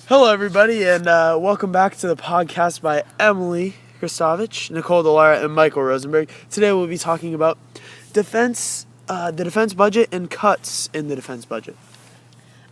Hello, everybody, and welcome back to the podcast by Emily Kristovich, Nicole Delara, and Michael Rosenberg. Today we'll be talking about defense, the defense budget and cuts in the defense budget.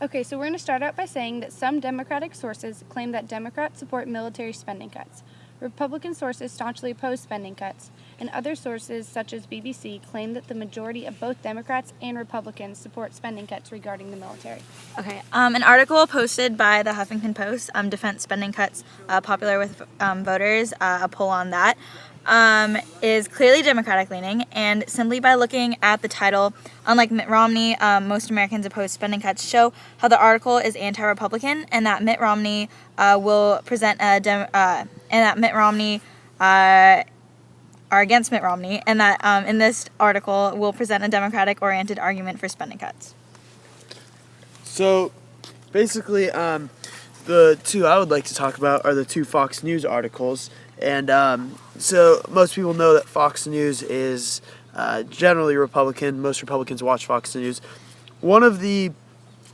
Okay, so we're going to start out by saying that some Democratic sources claim that Democrats support military spending cuts. Republican sources staunchly oppose spending cuts, and other sources, such as BBC, claim that the majority of both Democrats and Republicans support spending cuts regarding the military. Okay, an article posted by the Huffington Post, defense spending cuts popular with voters, a poll on that, is clearly Democratic-leaning, and simply by looking at the title, unlike Mitt Romney, most Americans oppose spending cuts, show how the article is anti-Republican, and that Mitt Romney will present and that Mitt Romney are against Mitt Romney, and that in this article will present a Democratic-oriented argument for spending cuts. So, basically, the two I would like to talk about are the two Fox News articles. And so most people know that Fox News is generally Republican. Most Republicans watch Fox News. One of the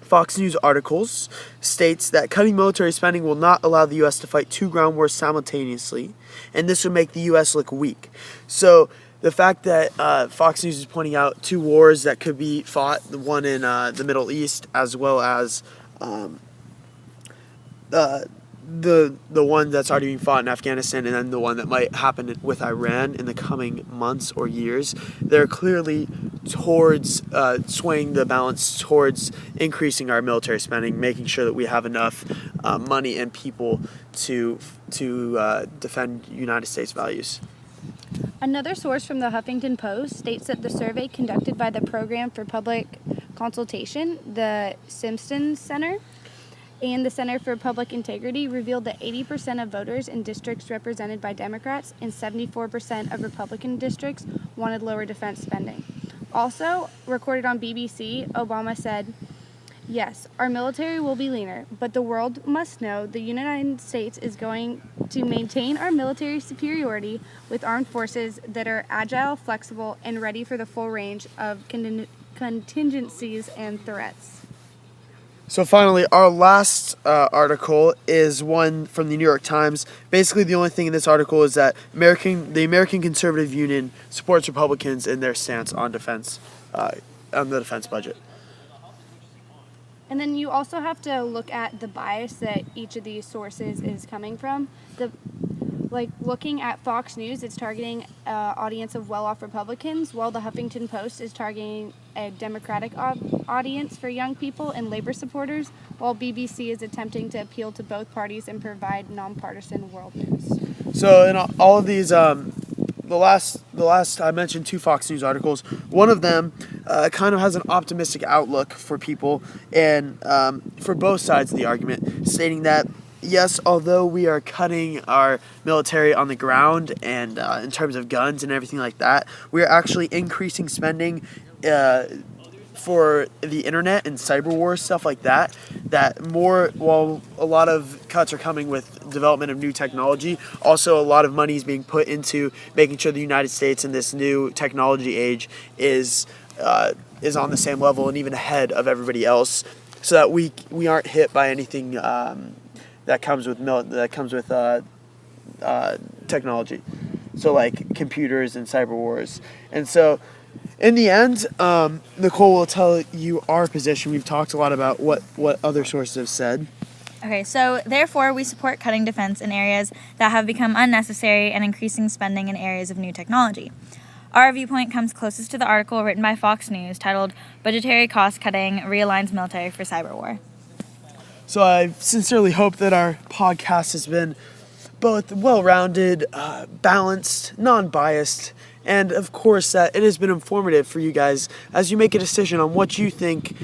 Fox News articles states that cutting military spending will not allow the U.S. to fight two ground wars simultaneously, and this would make the U.S. look weak. So the fact that Fox News is pointing out two wars that could be fought, the one in the Middle East as well as the one that's already being fought in Afghanistan, and then the one that might happen with Iran in the coming months or years, they're clearly towards swaying the balance towards increasing our military spending, making sure that we have enough money and people to defend United States values. Another source from the Huffington Post states that the survey conducted by the Program for Public Consultation, the Simpson Center, and the Center for Public Integrity revealed that 80% of voters in districts represented by Democrats and 74% of Republican districts wanted lower defense spending. Also, recorded on BBC, Obama said, "Yes, our military will be leaner, but the world must know the United States is going to maintain our military superiority with armed forces that are agile, flexible, and ready for the full range of contingencies and threats." So finally, our last article is one from the New York Times. Basically, the only thing in this article is that the American Conservative Union supports Republicans in their stance on defense, on the defense budget. And then you also have to look at the bias that each of these sources is coming from. Looking at Fox News, it's targeting an audience of well-off Republicans, while the Huffington Post is targeting a Democratic audience for young people and labor supporters, while BBC is attempting to appeal to both parties and provide nonpartisan world news. So in all of these, the last I mentioned two Fox News articles. One of them kind of has an optimistic outlook for people and for both sides of the argument, stating that yes, although we are cutting our military on the ground and in terms of guns and everything like that, we are actually increasing spending for the internet and cyber wars, stuff like that. While a lot of cuts are coming with development of new technology, also a lot of money is being put into making sure the United States in this new technology age is on the same level and even ahead of everybody else, so that we aren't hit by anything that comes with technology, so like computers and cyber wars. And so in the end, Nicole will tell you our position. We've talked a lot about what other sources have said. Okay, so therefore we support cutting defense in areas that have become unnecessary and increasing spending in areas of new technology. Our viewpoint comes closest to the article written by Fox News titled "Budgetary Cost Cutting Realigns Military for Cyber War." So I sincerely hope that our podcast has been both well-rounded, balanced, non-biased, and of course that it has been informative for you guys as you make a decision on what you think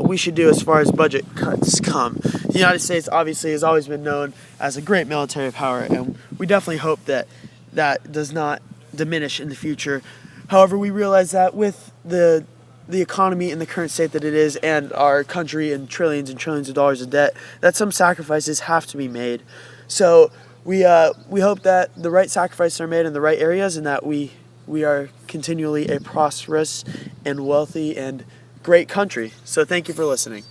we should do as far as budget cuts come. The United States obviously has always been known as a great military power, and we definitely hope that that does not diminish in the future. However, we realize that with the economy in the current state that it is, and our country in trillions and trillions of dollars of debt, that some sacrifices have to be made. So we hope that the right sacrifices are made in the right areas, and that we are continually a prosperous and wealthy and great country. So thank you for listening.